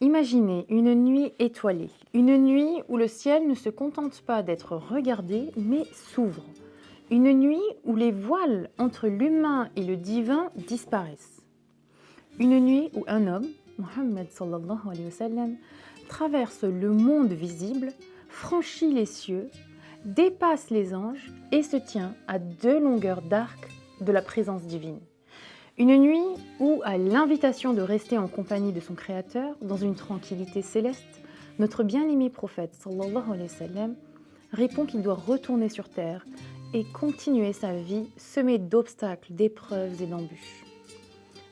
Imaginez une nuit étoilée, une nuit où le ciel ne se contente pas d'être regardé, mais s'ouvre. Une nuit où les voiles entre l'humain et le divin disparaissent. Une nuit où un homme, Mohammed sallallahu alayhi wa sallam, traverse le monde visible, franchit les cieux, dépasse les anges et se tient à 2 longueurs d'arc de la présence divine. Une nuit où, à l'invitation de rester en compagnie de son Créateur, dans une tranquillité céleste, notre bien-aimé prophète sallallahu alayhi wa sallam répond qu'il doit retourner sur terre et continuer sa vie semée d'obstacles, d'épreuves et d'embûches.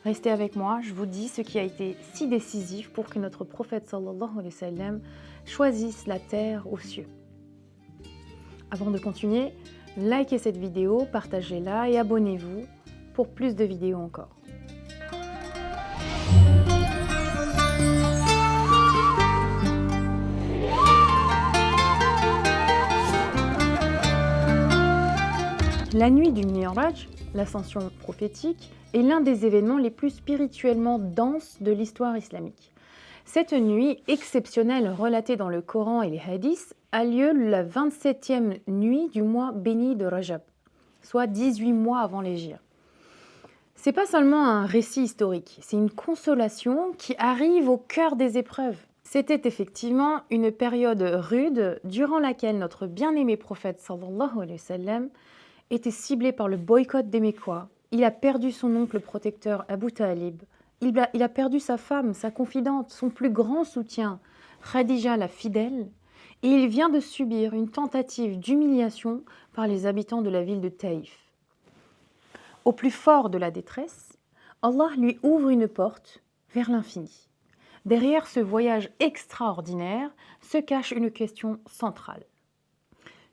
Restez avec moi, je vous dis ce qui a été si décisif pour que notre prophète sallallahu alayhi wa sallam choisisse la terre aux cieux. Avant de continuer, likez cette vidéo, partagez-la et abonnez-vous pour plus de vidéos encore. La nuit du Mi'raj, l'ascension prophétique, est l'un des événements les plus spirituellement denses de l'histoire islamique. Cette nuit exceptionnelle relatée dans le Coran et les hadiths a lieu la 27e nuit du mois béni de Rajab, soit 18 mois avant l'hégire. C'est pas seulement un récit historique, c'est une consolation qui arrive au cœur des épreuves. C'était effectivement une période rude durant laquelle notre bien-aimé prophète sallallahu alayhi wa sallam était ciblé par le boycott des Mécois. Il a perdu son oncle protecteur Abu Talib. Il a perdu sa femme, sa confidente, son plus grand soutien, Khadija la fidèle. Et il vient de subir une tentative d'humiliation par les habitants de la ville de Taïf. Au plus fort de la détresse, Allah lui ouvre une porte vers l'infini. Derrière ce voyage extraordinaire se cache une question centrale.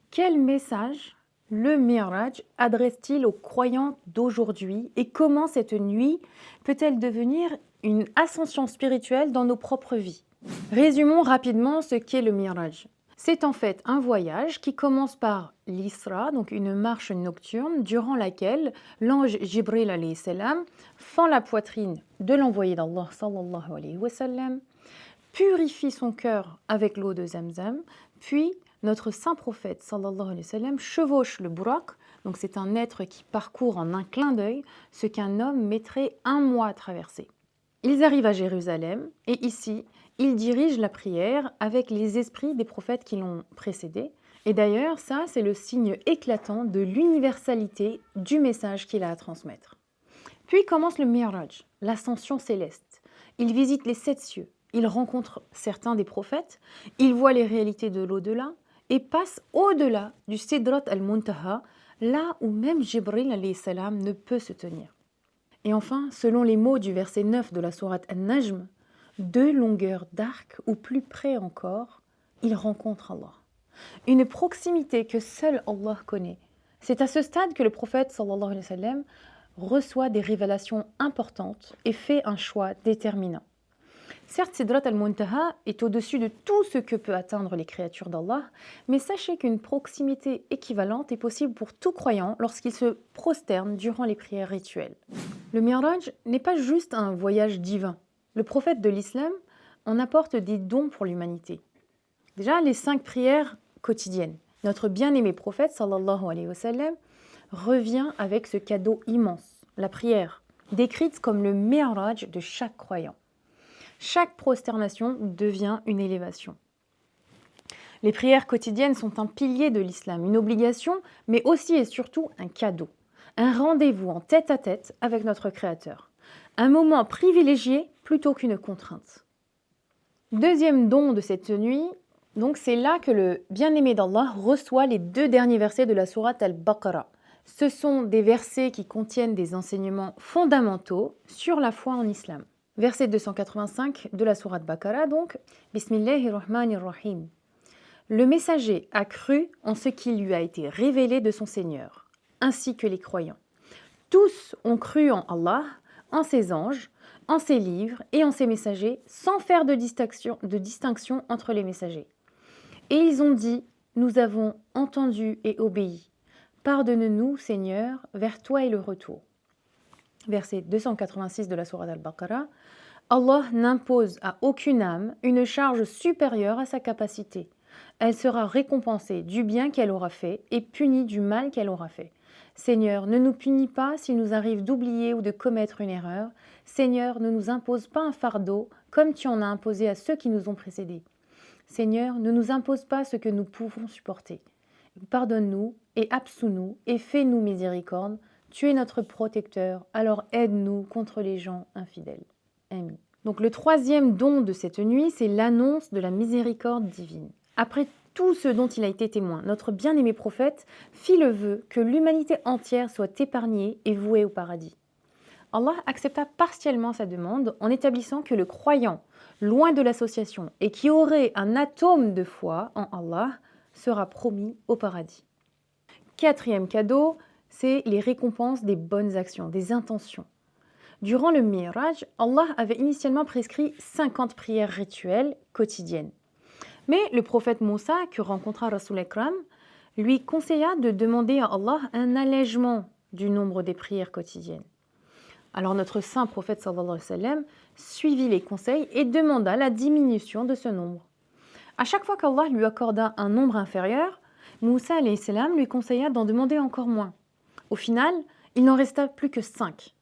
Quel message le Mi'raj adresse-t-il aux croyants d'aujourd'hui et comment cette nuit peut-elle devenir une ascension spirituelle dans nos propres vies? Résumons rapidement ce qu'est le Mi'raj. C'est en fait un voyage qui commence par l'Isra, donc une marche nocturne durant laquelle l'ange Jibril alayhi salam fend la poitrine de l'envoyé d'Allah sallallahu alayhi wa sallam, purifie son cœur avec l'eau de Zamzam, puis notre saint prophète sallallahu alayhi wa sallam chevauche le Buraq, donc c'est un être qui parcourt en un clin d'œil ce qu'un homme mettrait 1 mois à traverser. Ils arrivent à Jérusalem et ici, ils dirigent la prière avec les esprits des prophètes qui l'ont précédé. Et d'ailleurs, ça, c'est le signe éclatant de l'universalité du message qu'il a à transmettre. Puis commence le Mi'raj, l'ascension céleste. Il visite les 7 cieux, il rencontre certains des prophètes, il voit les réalités de l'au-delà et passe au-delà du Sidrat al-Muntaha, là où même Jibril alayhi salam ne peut se tenir. Et enfin, selon les mots du verset 9 de la sourate An-Najm, 2 longueurs d'arc ou plus près encore, il rencontre Allah. Une proximité que seul Allah connaît. C'est à ce stade que le prophète sallallahu alayhi wa sallam reçoit des révélations importantes et fait un choix déterminant. Certes, Sidrat al-Muntaha est au-dessus de tout ce que peut atteindre les créatures d'Allah, mais sachez qu'une proximité équivalente est possible pour tout croyant lorsqu'il se prosterne durant les prières rituelles. Le Mi'raj n'est pas juste un voyage divin. Le prophète de l'islam en apporte des dons pour l'humanité. Déjà, les 5 prières quotidiennes. Notre bien-aimé prophète, sallallahu alayhi wa sallam, revient avec ce cadeau immense, la prière, décrite comme le Mi'raj de chaque croyant. Chaque prosternation devient une élévation. Les prières quotidiennes sont un pilier de l'islam, une obligation, mais aussi et surtout un cadeau. Un rendez-vous en tête-à-tête avec notre Créateur. Un moment privilégié plutôt qu'une contrainte. Deuxième don de cette nuit, donc c'est là que le bien-aimé d'Allah reçoit les 2 derniers versets de la sourate Al-Baqarah. Ce sont des versets qui contiennent des enseignements fondamentaux sur la foi en islam. Verset 285 de la sourate Baqarah donc, Bismillahirrahmanirrahim. Le messager a cru en ce qui lui a été révélé de son Seigneur, ainsi que les croyants. Tous ont cru en Allah, en ses anges, en ses livres et en ses messagers, sans faire de distinction entre les messagers. Et ils ont dit, nous avons entendu et obéi. Pardonne-nous, Seigneur, vers toi est le retour. Verset 286 de la sourate Al-Baqarah. Allah n'impose à aucune âme une charge supérieure à sa capacité. Elle sera récompensée du bien qu'elle aura fait et punie du mal qu'elle aura fait. Seigneur, ne nous punis pas s'il nous arrive d'oublier ou de commettre une erreur. Seigneur, ne nous impose pas un fardeau comme tu en as imposé à ceux qui nous ont précédés. Seigneur, ne nous impose pas ce que nous pouvons supporter. Pardonne-nous et absous-nous et fais-nous miséricorde. Tu es notre protecteur, alors aide-nous contre les gens infidèles. Amen. Donc le troisième don de cette nuit, c'est l'annonce de la miséricorde divine. Après tout ce dont il a été témoin, notre bien-aimé prophète fit le vœu que l'humanité entière soit épargnée et vouée au paradis. Allah accepta partiellement sa demande en établissant que le croyant, loin de l'association et qui aurait un atome de foi en Allah, sera promis au paradis. Quatrième cadeau, c'est les récompenses des bonnes actions, des intentions. Durant le Mi'raj, Allah avait initialement prescrit 50 prières rituelles quotidiennes. Mais le prophète Moussa, que rencontra Rasoul Akram, lui conseilla de demander à Allah un allègement du nombre des prières quotidiennes. Alors notre saint prophète sallallahu alayhi wa sallam suivit les conseils et demanda la diminution de ce nombre. À chaque fois qu'Allah lui accorda un nombre inférieur, Moussa alayhi salam lui conseilla d'en demander encore moins. Au final, il n'en resta plus que 5.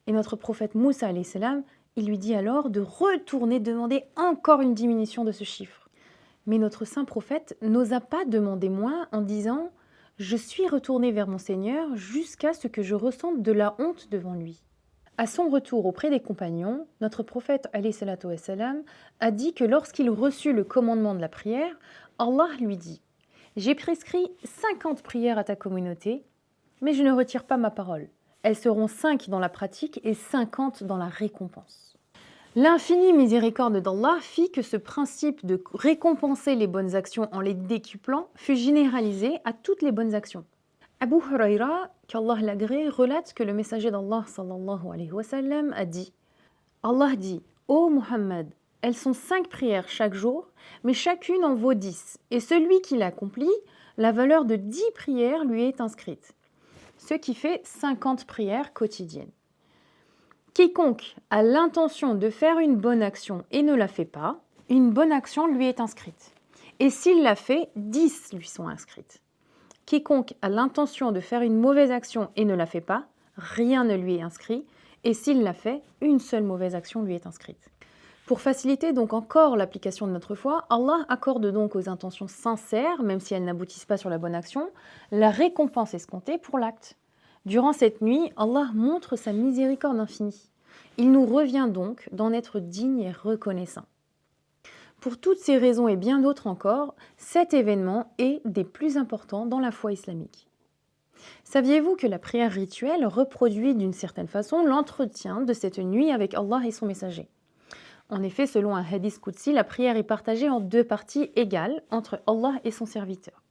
Et notre prophète Moussa alayhi salam, il lui dit alors de retourner demander encore une diminution de ce chiffre. Mais notre saint prophète n'osa pas demander moins en disant « Je suis retourné vers mon Seigneur jusqu'à ce que je ressente de la honte devant lui ». À son retour auprès des compagnons, notre prophète alayhi salatu wassalam, a dit que lorsqu'il reçut le commandement de la prière, Allah lui dit « J'ai prescrit 50 prières à ta communauté, mais je ne retire pas ma parole. Elles seront 5 dans la pratique et 50 dans la récompense. » L'infinie miséricorde d'Allah fit que ce principe de récompenser les bonnes actions en les décuplant fut généralisé à toutes les bonnes actions. Abu Huraira, qu'Allah l'agrée, relate que le messager d'Allah sallallahu alayhi wa sallam a dit « Allah dit, ô Muhammad, elles sont 5 prières chaque jour, mais chacune en vaut 10, et celui qui l'accomplit, la valeur de 10 prières lui est inscrite. » Ce qui fait 50 prières quotidiennes. Quiconque a l'intention de faire une bonne action et ne la fait pas, une bonne action lui est inscrite. Et s'il la fait, 10 lui sont inscrites. Quiconque a l'intention de faire une mauvaise action et ne la fait pas, rien ne lui est inscrit. Et s'il l'a fait, une seule mauvaise action lui est inscrite. Pour faciliter donc encore l'application de notre foi, Allah accorde donc aux intentions sincères, même si elles n'aboutissent pas sur la bonne action, la récompense escomptée pour l'acte. Durant cette nuit, Allah montre sa miséricorde infinie. Il nous revient donc d'en être digne et reconnaissant. Pour toutes ces raisons et bien d'autres encore, cet événement est des plus importants dans la foi islamique. Saviez-vous que la prière rituelle reproduit d'une certaine façon l'entretien de cette nuit avec Allah et son messager? En effet, selon un hadith Qudsi, la prière est partagée en 2 parties égales entre Allah et son serviteur.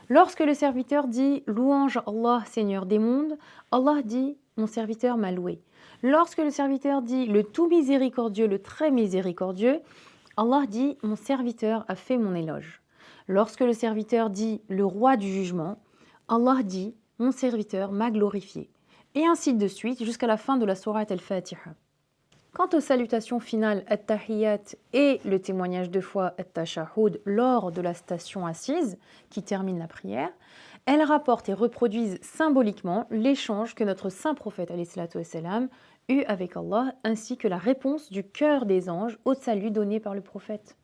Lorsque le serviteur dit « Louange à Allah, Seigneur des mondes », Allah dit « Mon serviteur m'a loué ». Lorsque le serviteur dit « Le tout miséricordieux, le très miséricordieux », Allah dit « Mon serviteur a fait mon éloge ». Lorsque le serviteur dit « Le roi du jugement », Allah dit « Mon serviteur m'a glorifié ». Et ainsi de suite jusqu'à la fin de la sourate Al-Fatiha. Quant aux salutations finales At-Tahiyyat et le témoignage de foi At-Tashahhud lors de la station assise qui termine la prière, elles rapportent et reproduisent symboliquement l'échange que notre saint prophète alayhi salatu wassalam eut avec Allah ainsi que la réponse du cœur des anges au salut donné par le prophète.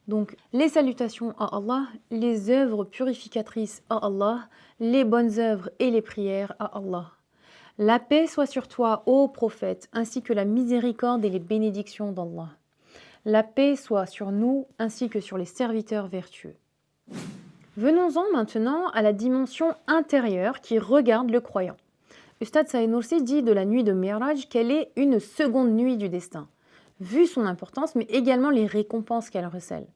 Donc les salutations à Allah, les œuvres purificatrices à Allah, les bonnes œuvres et les prières à Allah. La paix soit sur toi, ô prophète, ainsi que la miséricorde et les bénédictions d'Allah. La paix soit sur nous, ainsi que sur les serviteurs vertueux. Venons-en maintenant à la dimension intérieure qui regarde le croyant. Ustad Saïd Nursi dit de la nuit de Mi'raj qu'elle est une seconde nuit du destin, vu son importance, mais également les récompenses qu'elle recèle.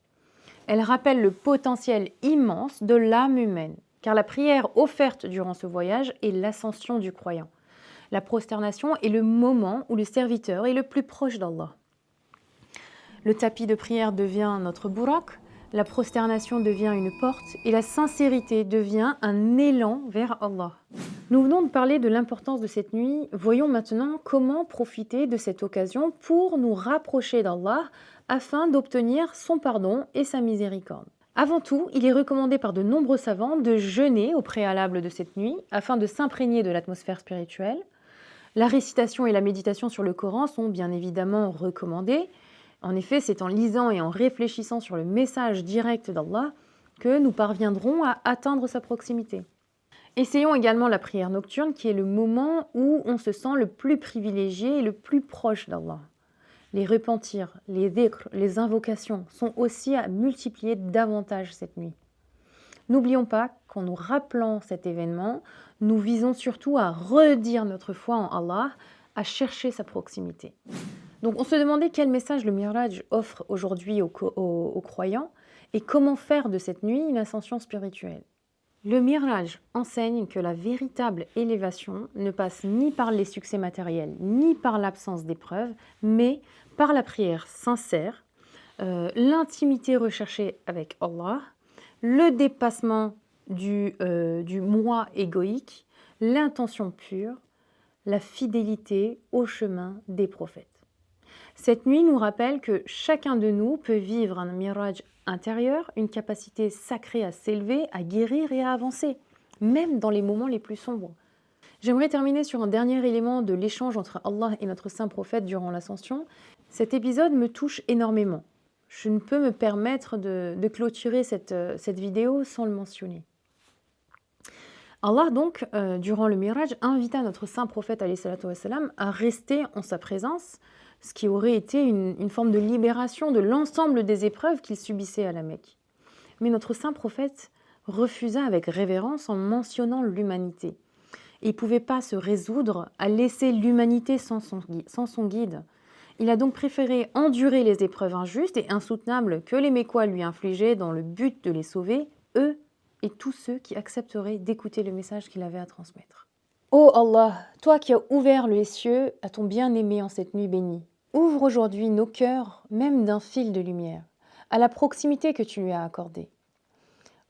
Elle rappelle le potentiel immense de l'âme humaine, car la prière offerte durant ce voyage est l'ascension du croyant. La prosternation est le moment où le serviteur est le plus proche d'Allah. Le tapis de prière devient notre burak, la prosternation devient une porte et la sincérité devient un élan vers Allah. Nous venons de parler de l'importance de cette nuit. Voyons maintenant comment profiter de cette occasion pour nous rapprocher d'Allah afin d'obtenir son pardon et sa miséricorde. Avant tout, il est recommandé par de nombreux savants de jeûner au préalable de cette nuit afin de s'imprégner de l'atmosphère spirituelle. La récitation et la méditation sur le Coran sont bien évidemment recommandées. En effet, c'est en lisant et en réfléchissant sur le message direct d'Allah que nous parviendrons à atteindre sa proximité. Essayons également la prière nocturne qui est le moment où on se sent le plus privilégié et le plus proche d'Allah. Les repentirs, les dhikr, les invocations sont aussi à multiplier davantage cette nuit. N'oublions pas qu'en nous rappelant cet événement, nous visons surtout à redire notre foi en Allah, à chercher sa proximité. Donc on se demandait quel message le Miraj offre aujourd'hui aux croyants et comment faire de cette nuit une ascension spirituelle. Le Miraj enseigne que la véritable élévation ne passe ni par les succès matériels, ni par l'absence d'épreuves, mais par la prière sincère, l'intimité recherchée avec Allah, le dépassement du moi égoïque, l'intention pure, la fidélité au chemin des prophètes. Cette nuit nous rappelle que chacun de nous peut vivre un miraj intérieur, une capacité sacrée à s'élever, à guérir et à avancer, même dans les moments les plus sombres. J'aimerais terminer sur un dernier élément de l'échange entre Allah et notre saint prophète durant l'ascension. Cet épisode me touche énormément. Je ne peux me permettre de clôturer cette vidéo sans le mentionner. Allah donc, durant le Miraj, invita notre saint prophète alayhi salatu wassalam, à rester en sa présence, ce qui aurait été une forme de libération de l'ensemble des épreuves qu'il subissait à la Mecque. Mais notre saint prophète refusa avec révérence en mentionnant l'humanité. Il ne pouvait pas se résoudre à laisser l'humanité sans son guide. Il a donc préféré endurer les épreuves injustes et insoutenables que les Mécois lui infligeaient dans le but de les sauver, eux et tous ceux qui accepteraient d'écouter le message qu'il avait à transmettre. Ô Allah, toi qui as ouvert les cieux à ton bien-aimé en cette nuit bénie, ouvre aujourd'hui nos cœurs, même d'un fil de lumière, à la proximité que tu lui as accordée.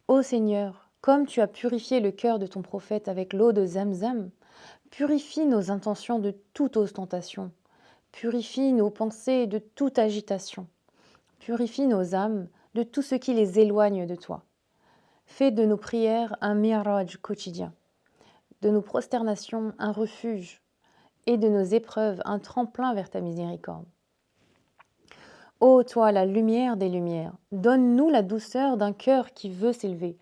Ô Seigneur, comme tu as purifié le cœur de ton prophète avec l'eau de Zamzam, purifie nos intentions de toute ostentation, purifie nos pensées de toute agitation, purifie nos âmes de tout ce qui les éloigne de toi. Fais de nos prières un miraj quotidien, de nos prosternations un refuge et de nos épreuves un tremplin vers ta miséricorde. Ô toi, la lumière des lumières, donne-nous la douceur d'un cœur qui veut s'élever,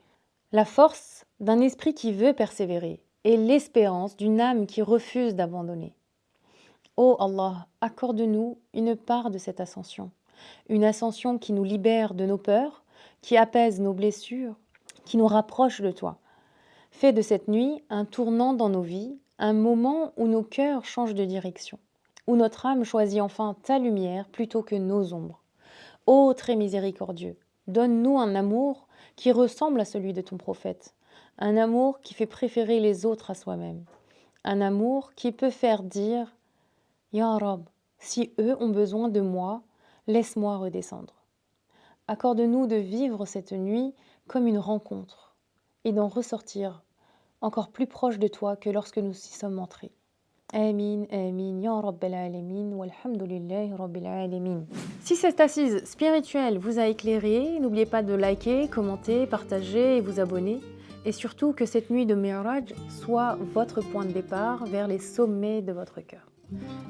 la force d'un esprit qui veut persévérer et l'espérance d'une âme qui refuse d'abandonner. Ô Allah, accorde-nous une part de cette ascension, une ascension qui nous libère de nos peurs, qui apaise nos blessures, qui nous rapproche de toi. Fais de cette nuit un tournant dans nos vies, un moment où nos cœurs changent de direction, où notre âme choisit enfin ta lumière plutôt que nos ombres. Ô très miséricordieux, donne-nous un amour qui ressemble à celui de ton prophète, un amour qui fait préférer les autres à soi-même, un amour qui peut faire dire « Ya Rab, si eux ont besoin de moi, laisse-moi redescendre. » Accorde-nous de vivre cette nuit comme une rencontre et d'en ressortir encore plus proche de toi que lorsque nous y sommes entrés. Amin, amin, ya Rabbil alamin, walhamdulillahi Rabbil alamin. Si cette assise spirituelle vous a éclairé, n'oubliez pas de liker, commenter, partager et vous abonner. Et surtout que cette nuit de Mi'raj soit votre point de départ vers les sommets de votre cœur.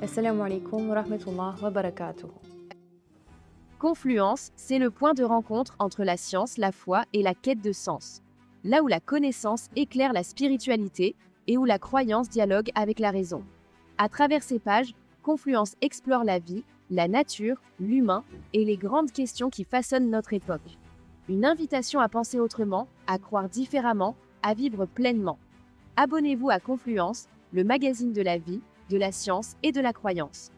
Assalamu alaikum wa rahmatullah wa barakatuh. Confluence, c'est le point de rencontre entre la science, la foi et la quête de sens. Là où la connaissance éclaire la spiritualité et où la croyance dialogue avec la raison. À travers ces pages, Confluence explore la vie, la nature, l'humain et les grandes questions qui façonnent notre époque. Une invitation à penser autrement, à croire différemment, à vivre pleinement. Abonnez-vous à Confluence, le magazine de la vie, de la science et de la croyance.